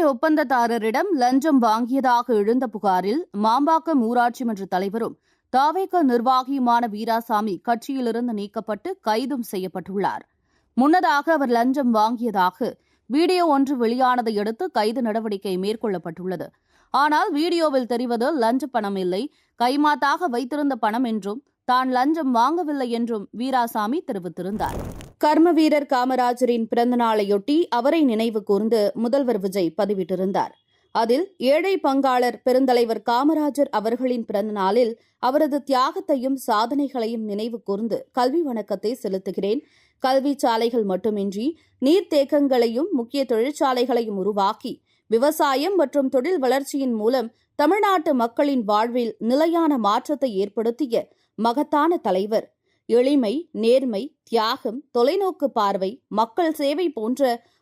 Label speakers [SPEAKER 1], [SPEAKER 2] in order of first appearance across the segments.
[SPEAKER 1] ஒப்பந்ததாரரிடம் லஞ்சம் வாங்கியதாக எழுந்த புகாரில் மாம்பாக்கம் ஊராட்சி மன்ற தலைவரும் தாவேக நிர்வாகியுமான வீராசாமி கட்சியிலிருந்து நீக்கப்பட்டு கைதும் செய்யப்பட்டுள்ளார். முன்னதாக அவர் லஞ்சம் வாங்கியதாக வீடியோ ஒன்று வெளியானதை அடுத்து கைது நடவடிக்கை மேற்கொள்ளப்பட்டுள்ளது. ஆனால் வீடியோவில் தெரிவது லஞ்ச பணம் இல்லை, கைமாத்தாக வைத்திருந்த பணம் என்றும் தான் லஞ்சம் வாங்கவில்லை என்றும் வீராசாமி தெரிவித்திருந்தார். கர்ம வீரர் காமராஜரின் பிறந்த நாளையொட்டி அவரை நினைவு கூர்ந்து முதல்வர் விஜய் பதிவிட்டிருந்தார். அதில் ஏழை பங்காளர் பெருந்தலைவர் காமராஜர் அவர்களின் பிறந்த நாளில் அவரது தியாகத்தையும் சாதனைகளையும் நினைவு கூர்ந்து கல்வி வணக்கத்தை செலுத்துகிறேன். கல்வி சாலைகள் மட்டுமின்றி நீர்த்தேக்கங்களையும் முக்கிய தொழிற்சாலைகளையும் உருவாக்கி விவசாயம் மற்றும் தொழில் வளர்ச்சியின் மூலம் தமிழ்நாட்டு மக்களின் வாழ்வில் நிலையான மாற்றத்தை ஏற்படுத்திய மகத்தான தலைவர். எளிமை, நேர்மை, தியாகம், தொலைநோக்கு பார்வை, மக்கள் சேவை போன்ற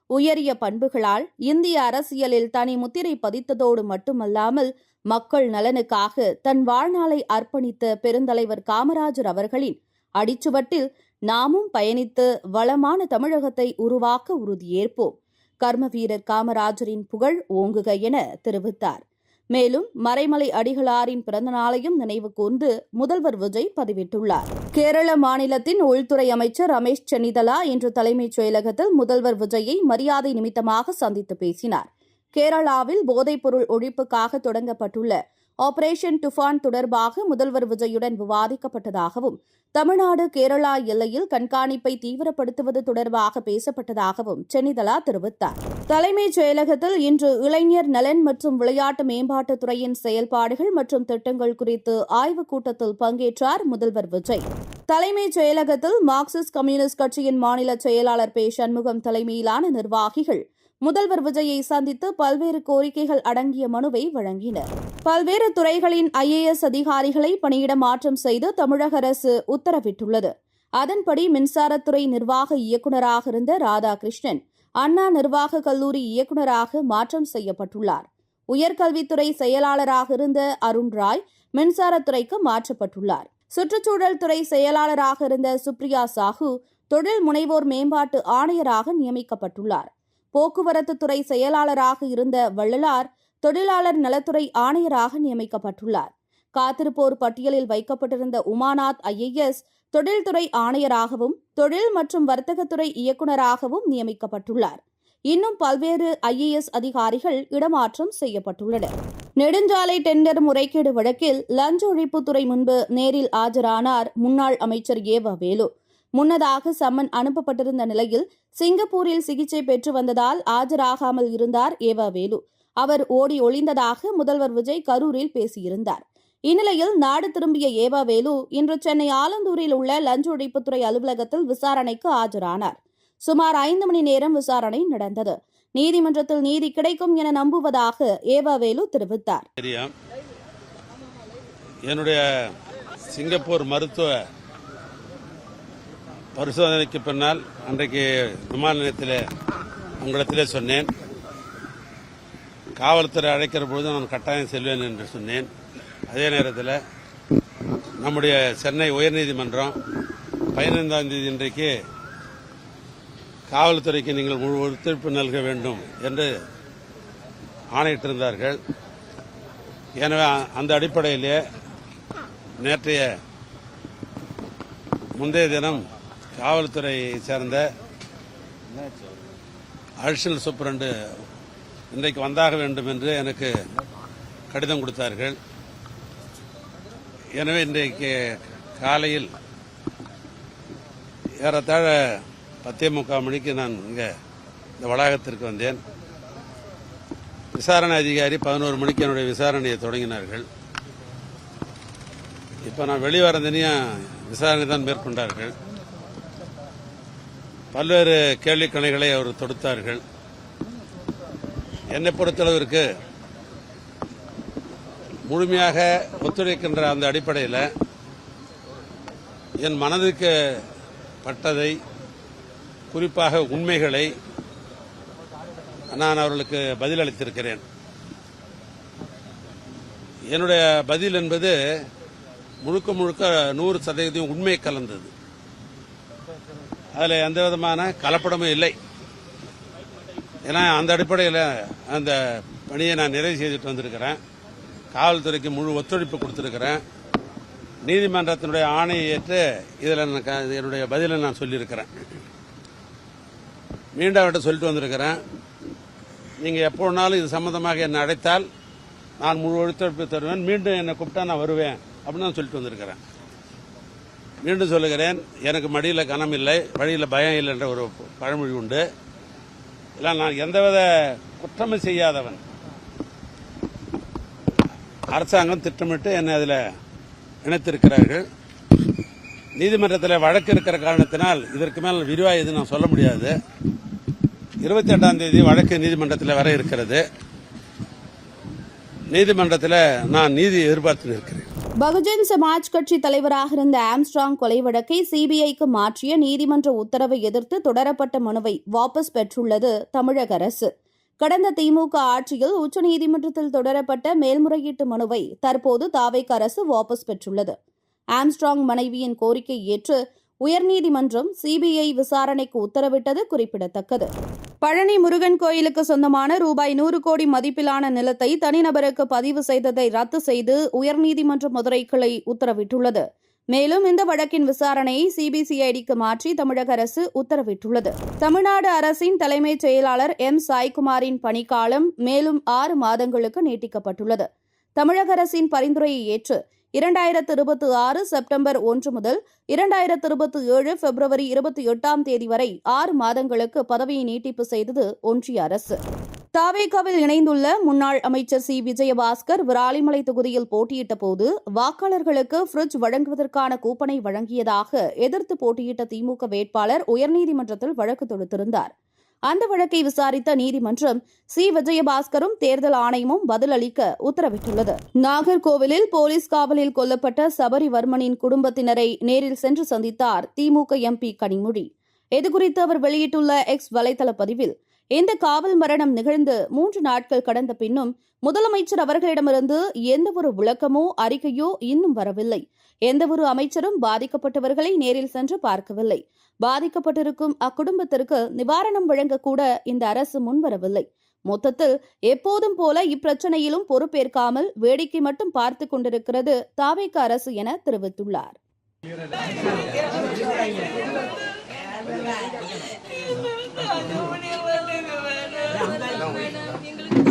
[SPEAKER 1] உயரிய பண்புகளால் இந்திய அரசியலில் தனி முத்திரை பதித்ததோடு மட்டுமல்லாமல் மக்கள் நலனுக்காக தன் வாழ்நாளை அர்ப்பணித்த பெருந்தலைவர் காமராஜர் அவர்களின் அடிச்சுவட்டில் நாமும் பயணித்து வளமான தமிழகத்தை உருவாக்க உறுதியேற்போம். கர்ம வீரர் காமராஜரின் புகழ் ஓங்குக என தெரிவித்தார். மேலும் மறைமலை அடிகளாரின் பிறந்த நாளையும் நினைவு கூர்ந்து முதல்வர் விஜய் பதிவிட்டுள்ளார். கேரள மாநிலத்தின் உள்துறை அமைச்சர் ரமேஷ் சென்னிதலா இன்று தலைமைச் செயலகத்தில் முதல்வர் விஜயை மரியாதை நிமித்தமாக சந்தித்து பேசினார். கேரளாவில் போதைப்பொருள் ஒழிப்புக்காக தொடங்கப்பட்டுள்ள ஆபரேஷன் டுஃபான் தொடர்பாக முதல்வர் விஜயுடன் விவாதிக்கப்பட்டதாகவும் தமிழ்நாடு கேரளா எல்லையில் கண்காணிப்பை தீவிரப்படுத்துவது தொடர்பாக பேசப்பட்டதாகவும் சென்னிதலா தெரிவித்தார். தலைமைச் செயலகத்தில் இன்று இளைஞர் நலன் மற்றும் விளையாட்டு மேம்பாட்டுத் துறையின் செயல்பாடுகள் மற்றும் திட்டங்கள் குறித்து ஆய்வுக் கூட்டத்தில் பங்கேற்றார் முதல்வர் விஜய். தலைமைச் செயலகத்தில் மார்க்சிஸ்ட் கம்யூனிஸ்ட் கட்சியின் மாநில செயலாளர் பே. சண்முகம் தலைமையிலான நிர்வாகிகள் முதல்வர் விஜயை சந்தித்து பல்வேறு கோரிக்கைகள் அடங்கிய மனுவை வழங்கினர். பல்வேறு துறைகளின் IAS அதிகாரிகளை பணியிட மாற்றம் செய்து தமிழக அரசு உத்தரவிட்டுள்ளது. அதன்படி மின்சாரத்துறை நிர்வாக இயக்குநராக இருந்த ராதாகிருஷ்ணன் அண்ணா நிர்வாக கல்லூரி இயக்குநராக மாற்றம் செய்யப்பட்டுள்ளார். உயர்கல்வித்துறை செயலாளராக இருந்த அருண் ராய் மின்சாரத்துறைக்கு மாற்றப்பட்டுள்ளார். சுற்றுச்சூழல் துறை செயலாளராக இருந்த சுப்ரியா சாஹூ தொழில் முனைவோர் மேம்பாட்டு ஆணையராக நியமிக்கப்பட்டுள்ளார். போக்குவரத்து துறை செயலாளராக இருந்த வள்ளலார் தொழிலாளர் நலத்துறை ஆணையராக நியமிக்கப்பட்டுள்ளார். காத்திருப்போர் பட்டியலில் வைக்கப்பட்டிருந்த உமாநாத் IAS தொழில்துறை ஆணையராகவும் தொழில் மற்றும் வர்த்தகத்துறை இயக்குநராகவும் நியமிக்கப்பட்டுள்ளார். இன்னும் பல்வேறு IAS அதிகாரிகள் இடமாற்றம் செய்யப்பட்டுள்ளனர். நெடுஞ்சாலை டெண்டர் முறைகேடு வழக்கில் லஞ்ச ஒழிப்புத்துறை முன்பு நேரில் ஆஜரானார் முன்னாள் அமைச்சர் ஏவ வேலு. முன்னதாக சம்மன் அனுப்பப்பட்டிருந்த நிலையில் சிங்கப்பூரில் சிகிச்சை பெற்று வந்ததால் ஆஜராகாமல் இருந்தார் ஏவ வேலு. அவர் ஓடி ஒளிந்ததாக முதல்வர் விஜய் கரூரில் பேசியிருந்தார். இந்நிலையில் நாடு திரும்பிய ஏவ வேலு இன்று சென்னை ஆலந்தூரில் உள்ள லஞ்ச ஒழிப்புத்துறை அலுவலகத்தில் விசாரணைக்கு ஆஜரானார். சுமார் 5 மணி நேரம் விசாரணை நடந்தது. நீதிமன்றத்தில் நீதி கிடைக்கும் என நம்புவதாக ஏவ வேலு தெரிவித்தார்.
[SPEAKER 2] என்னுடைய சிங்கப்பூர் மருத்துவ பரிசோதனைக்கு பின்னால் அன்றைக்கு விமான நிலையத்தில் உங்களிடத்திலே சொன்னேன், காவல்துறை அழைக்கிற பொழுது நான் கட்டாயம் செல்வேன் என்று சொன்னேன். அதே நேரத்தில் நம்முடைய சென்னை உயர்நீதிமன்றம் 15ஆம் தேதி இன்றைக்கு காவல்துறைக்கு நீங்கள் முழு ஒத்துழைப்பு நல்க வேண்டும் என்று ஆணையிட்டிருந்தார்கள். எனவே அந்த அடிப்படையிலே முந்தைய தினம் காவல்துறையை சேர்ந்த அடிஷனல் சூப்பரண்டு இன்றைக்கு வந்தாக வேண்டும் என்று எனக்கு கடிதம் கொடுத்தார்கள். எனவே இன்றைக்கு காலையில் ஏறத்தாழ 10:45 மணிக்கு நான் இங்கே இந்த வளாகத்திற்கு வந்தேன். விசாரணை அதிகாரி 11 மணிக்கு என்னுடைய விசாரணையை தொடங்கினார்கள். இப்போ நான் வெளிவரந்தனையும் விசாரணை தான் மேற்கொண்டார்கள். பல்வேறு கேள்வி கணைகளை அவர் தொடுத்தார்கள். என்னை பொறுத்தளவிற்கு முழுமையாக ஒத்துழைக்கின்ற அந்த அடிப்படையில் என் மனதுக்கு பட்டதை, குறிப்பாக உண்மைகளை நான் அவர்களுக்கு பதிலளித்திருக்கிறேன். என்னுடைய பதில் என்பது முழுக்க 100% உண்மை கலந்தது. அதில் எந்த விதமான கலப்படமும் இல்லை. ஏன்னா அந்த அடிப்படையில் அந்த பணியை நான் நிறைவு செய்துட்டு வந்திருக்கிறேன். காவல்துறைக்கு முழு ஒத்துழைப்பு கொடுத்திருக்கிறேன். நீதிமன்றத்தினுடைய ஆணையை ஏற்று இதில் என்னுடைய பதிலை நான் சொல்லியிருக்கிறேன். மீண்டும் அவர்கிட்ட சொல்லிட்டு வந்திருக்கிறேன். நீங்கள் எப்போ வேணாலும் இது சம்பந்தமாக என்னை அழைத்தால் நான் முழு ஒத்துழைப்பு தருவேன். மீண்டும் என்னை கூப்பிட்டா நான் வருவேன் அப்படின்னு நான் சொல்லிட்டு வந்திருக்கிறேன். மீண்டும் சொல்லுகிறேன், எனக்கு மடியில் கனம் இல்லை, வழியில் பயம் இல்லை என்ற ஒரு பழமொழி உண்டு. இல்லை, நான் எந்தவித குற்றமும் செய்யாதவன். அரசாங்கம் திட்டமிட்டு என்னை அதில் இணைத்திருக்கிறார்கள். நீதிமன்றத்தில் வழக்கு இருக்கிற காரணத்தினால் இதற்கு மேல் விரிவாக எதுவும் நான் சொல்ல முடியாது. 28ஆம் தேதி வழக்கு நீதிமன்றத்தில் வர இருக்கிறது. நீதிமன்றத்தில் நான் நீதி எதிர்பார்த்து இருக்கிறேன்.
[SPEAKER 1] பகுஜன் சமாஜ் கட்சி தலைவராக இருந்த ஆம்ஸ்ட்ராங் கொலை வழக்கை சிபிஐக்கு மாற்றிய நீதிமன்ற உத்தரவை எதிர்த்து தொடரப்பட்ட மனுவை வாபஸ் பெற்றுள்ளது தமிழக அரசு. கடந்த திமுக ஆட்சியில் உச்சநீதிமன்றத்தில் தொடரப்பட்ட மேல்முறையீட்டு மனுவை தற்போது தாவேக அரசு வாபஸ் பெற்றுள்ளது. ஆம்ஸ்ட்ராங் மனைவியின் கோரிக்கை ஏற்று உயர்நீதிமன்றம் சிபிஐ விசாரணைக்கு உத்தரவிட்டது குறிப்பிடத்தக்கது. பழனி முருகன் கோயிலுக்கு சொந்தமான ரூபாய் 100 கோடி மதிப்பிலான நிலத்தை தனிநபருக்கு பதிவு செய்ததை ரத்து செய்து உயர்நீதிமன்ற மதுரை கிளை உத்தரவிட்டுள்ளது. மேலும் இந்த வழக்கின் விசாரணையை சிபிசிஐடிக்கு மாற்றி தமிழக அரசு உத்தரவிட்டுள்ளது. தமிழ்நாடு அரசின் தலைமைச் செயலாளர் எம் சாய்குமாரின் பணிக்காலம் மேலும் 6 மாதங்களுக்கு நீட்டிக்கப்பட்டுள்ளது. தமிழக அரசின் பரிந்துரையை ஏற்று 2026 செப்டம்பர் 1 முதல் 2027 பிப்ரவரி 28ஆம் தேதி வரை 6 மாதங்களுக்கு பதவியை நீட்டிப்பு செய்தது ஒன்றிய அரசு. தாவேகாவில் இணைந்துள்ள முன்னாள் அமைச்சர் சி. விஜயபாஸ்கர் விராலிமலை தொகுதியில் போட்டியிட்ட போது வாக்காளர்களுக்கு ஃபிரிட்ஜ் வழங்குவதற்கான கூப்பனை வழங்கியதாக எதிர்த்து போட்டியிட்ட திமுக வேட்பாளர் உயர்நீதிமன்றத்தில் வழக்கு தொடுத்திருந்தார். அந்த வழக்கை விசாரித்த நீதிமன்றம் சி. விஜயபாஸ்கரும் தேர்தல் ஆணையமும் பதிலளிக்க உத்தரவிட்டுள்ளது. நாகர்கோவிலில் போலீஸ் காவலில் கொல்லப்பட்ட சபரிவர்மனின் குடும்பத்தினரை நேரில் சென்று சந்தித்தார் திமுக எம்பி கனிமொழி. இதுகுறித்து அவர் வெளியிட்டுள்ள எக்ஸ் வலைதள பதிவில், இந்த காவல் மரணம் நிகழ்ந்து 3 நாட்கள் கடந்த பின்னும் முதலமைச்சர் அவர்களிடமிருந்து எந்தவொரு விளக்கமோ அறிக்கையோ இன்னும் வரவில்லை. எந்தவொரு அமைச்சரும் பாதிக்கப்பட்டவர்களை நேரில் சென்று பார்க்கவில்லை. பாதிக்கப்பட்டிருக்கும் அக்குடும்பத்திற்கு நிவாரணம் வழங்கக்கூட இந்த அரசு முன்வரவில்லை. மொத்தத்தில் எப்போதும் போல இப்பிரச்சனையிலும் பொறுப்பேற்காமல் வேடிக்கை மட்டும் பார்த்துக் கொண்டிருக்கிறது தாவேக அரசு என தெரிவித்துள்ளார்.
[SPEAKER 3] எங்களுக்கு